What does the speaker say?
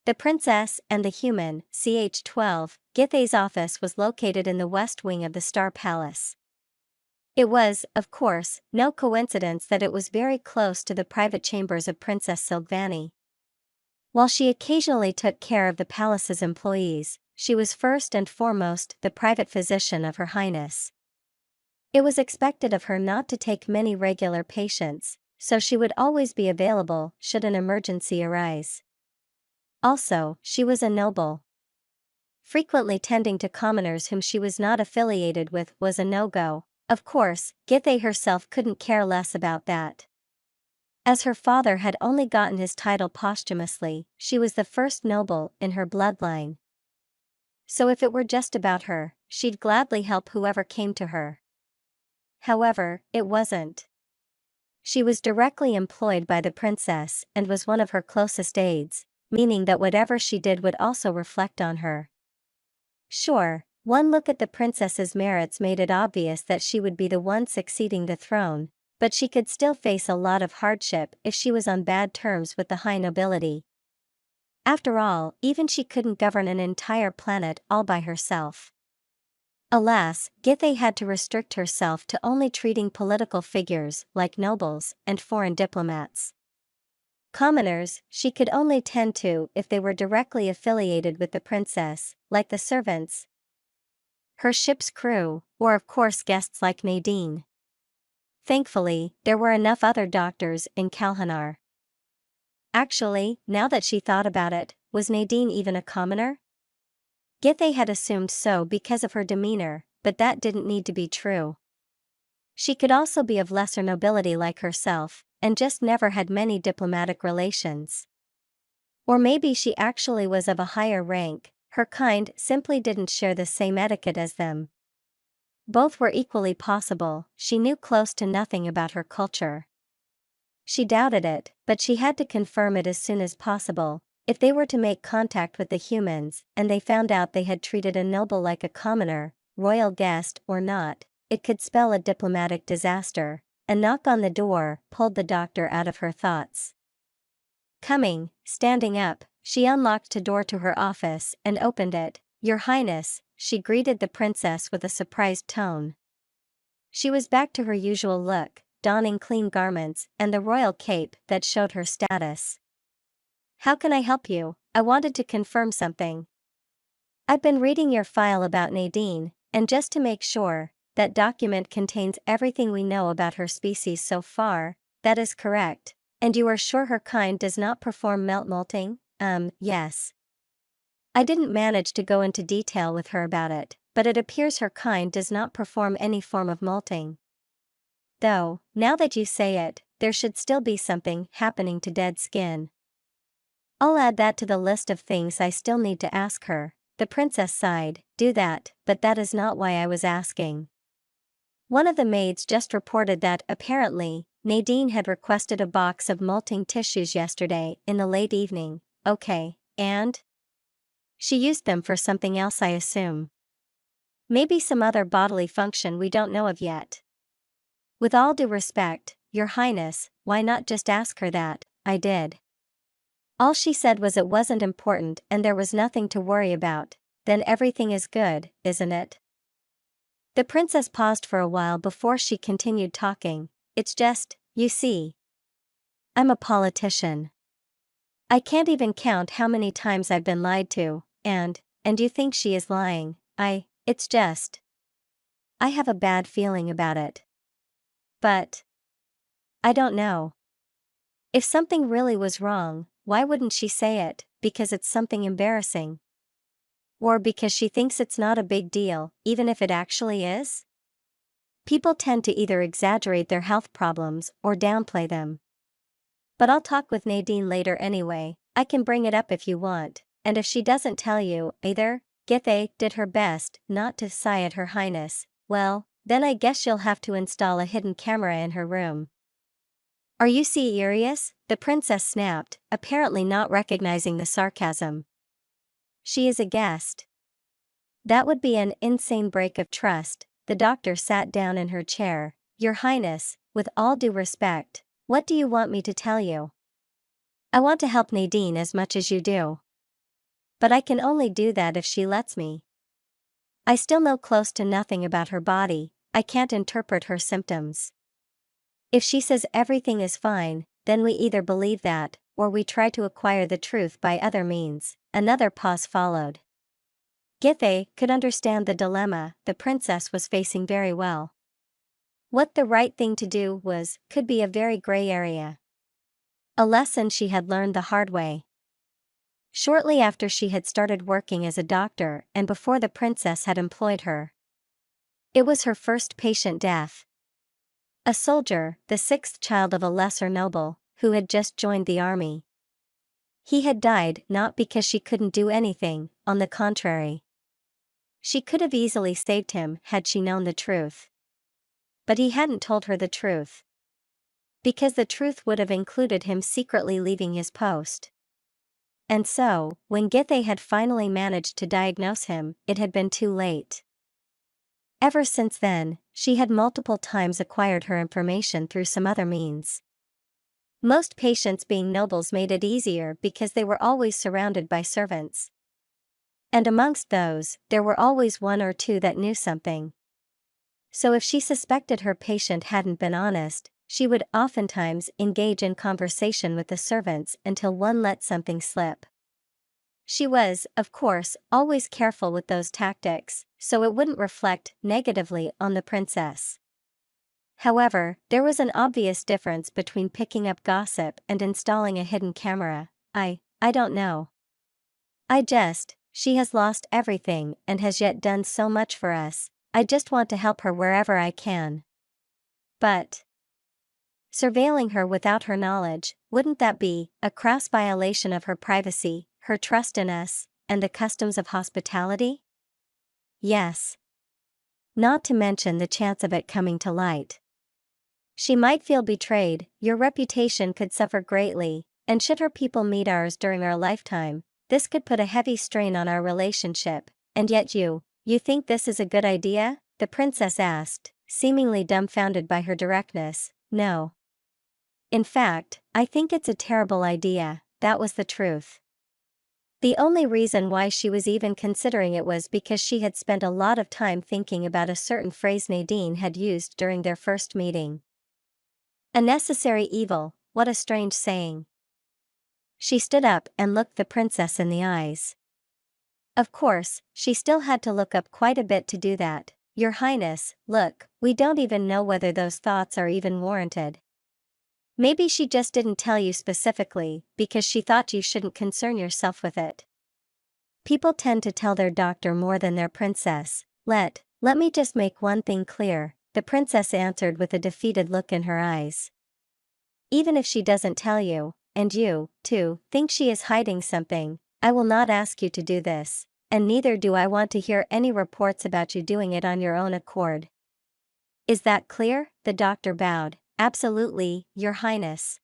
The princess and the human, CH-12, Githay's office was located in the west wing of the Star Palace. It was, of course, no coincidence that it was very close to the private chambers of Princess Silvani. While she occasionally took care of the palace's employees, she was first and foremost the private physician of Her Highness. It was expected of her not to take many regular patients, so she would always be available should an emergency arise. Also, she was a noble. Frequently tending to commoners whom she was not affiliated with was a no-go. Of course, Githay herself couldn't care less about that. As her father had only gotten his title posthumously, she was the first noble in her bloodline. So if it were just about her, she'd gladly help whoever came to her. However, it wasn't. She was directly employed by the princess and was one of her closest aides, meaning that whatever she did would also reflect on her. Sure, one look at the princess's merits made it obvious that she would be the one succeeding the throne, but she could still face a lot of hardship if she was on bad terms with the high nobility. After all, even she couldn't govern an entire planet all by herself. Alas, Githay had to restrict herself to only treating political figures like nobles and foreign diplomats. Commoners, she could only tend to if they were directly affiliated with the princess, like the servants, her ship's crew, or of course guests like Nadine. Thankfully, there were enough other doctors in Kalhanar. Actually, now that she thought about it, was Nadine even a commoner? Githay had assumed so because of her demeanor, but that didn't need to be true. She could also be of lesser nobility like herself, and just never had many diplomatic relations. Or maybe she actually was of a higher rank, her kind simply didn't share the same etiquette as them. Both were equally possible, she knew close to nothing about her culture. She doubted it, but she had to confirm it as soon as possible. If they were to make contact with the humans, and they found out they had treated a noble like a commoner, royal guest or not, it could spell a diplomatic disaster. A knock on the door pulled the doctor out of her thoughts. Coming, standing up, she unlocked the door to her office and opened it. "Your Highness," she greeted the princess with a surprised tone. She was back to her usual look, donning clean garments and the royal cape that showed her status. "How can I help you? I wanted to confirm something." "I've been reading your file about Nadine, and just to make sure, that document contains everything we know about her species so far." "That is correct. And you are sure her kind does not perform molting?" Yes. I didn't manage to go into detail with her about it, but it appears her kind does not perform any form of molting. Though, now that you say it, there should still be something happening to dead skin. I'll add that to the list of things I still need to ask her." The princess sighed. "Do that, but that is not why I was asking. One of the maids just reported that, apparently, Nadine had requested a box of molting tissues yesterday in the late evening." "Okay, and?" "She used them for something else, I assume. Maybe some other bodily function we don't know of yet." "With all due respect, Your Highness, why not just ask her that?" "I did. All she said was it wasn't important and there was nothing to worry about." "Then everything is good, isn't it?" The princess paused for a while before she continued talking. "It's just, you see, I'm a politician. I can't even count how many times I've been lied to, and you think she is lying. It's just, I have a bad feeling about it. But I don't know. If something really was wrong, why wouldn't she say it? Because it's something embarrassing? Or because she thinks it's not a big deal, even if it actually is? People tend to either exaggerate their health problems or downplay them. But I'll talk with Nadine later anyway. I can bring it up if you want, and if she doesn't tell you either." Githay did her best not to sigh at Her Highness. "Well, then I guess you'll have to install a hidden camera in her room." "Are you serious?" the princess snapped, apparently not recognizing the sarcasm. "She is a guest." That would be an insane break of trust. The doctor sat down in her chair. "Your Highness, with all due respect, what do you want me to tell you?" "I want to help Nadine as much as you do." But I can only do that if she lets me. I still know close to nothing about her body, I can't interpret her symptoms. If she says everything is fine, then we either believe that, or we try to acquire the truth by other means." Another pause followed. Githey could understand the dilemma the princess was facing very well. What the right thing to do could be a very gray area. A lesson she had learned the hard way. Shortly after she had started working as a doctor and before the princess had employed her. It was her first patient death. A soldier, the sixth child of a lesser noble, who had just joined the army. He had died not because she couldn't do anything, on the contrary. She could have easily saved him had she known the truth. But he hadn't told her the truth. Because the truth would have included him secretly leaving his post. And so, when Githey had finally managed to diagnose him, it had been too late. Ever since then, she had multiple times acquired her information through some other means. Most patients being nobles made it easier because they were always surrounded by servants. And amongst those, there were always one or two that knew something. So if she suspected her patient hadn't been honest, she would oftentimes engage in conversation with the servants until one let something slip. She was, of course, always careful with those tactics, so it wouldn't reflect negatively on the princess. However, there was an obvious difference between picking up gossip and installing a hidden camera. I don't know. She has lost everything and has yet done so much for us. I just want to help her wherever I can. But surveilling her without her knowledge, wouldn't that be a crass violation of her privacy, her trust in us, and the customs of hospitality? Yes. Not to mention the chance of it coming to light. She might feel betrayed, your reputation could suffer greatly, and should her people meet ours during our lifetime, this could put a heavy strain on our relationship. And yet you think this is a good idea? The princess asked, seemingly dumbfounded by her directness. No. In fact, I think it's a terrible idea, that was the truth. The only reason why she was even considering it was because she had spent a lot of time thinking about a certain phrase Nadine had used during their first meeting. A necessary evil, what a strange saying. She stood up and looked the princess in the eyes. Of course, she still had to look up quite a bit to do that. Your Highness, look, we don't even know whether those thoughts are even warranted. Maybe she just didn't tell you specifically, because she thought you shouldn't concern yourself with it. People tend to tell their doctor more than their princess. Let me just make one thing clear, the princess answered with a defeated look in her eyes. Even if she doesn't tell you, and you, too, think she is hiding something, I will not ask you to do this, and neither do I want to hear any reports about you doing it on your own accord. Is that clear? The doctor bowed. Absolutely, Your Highness.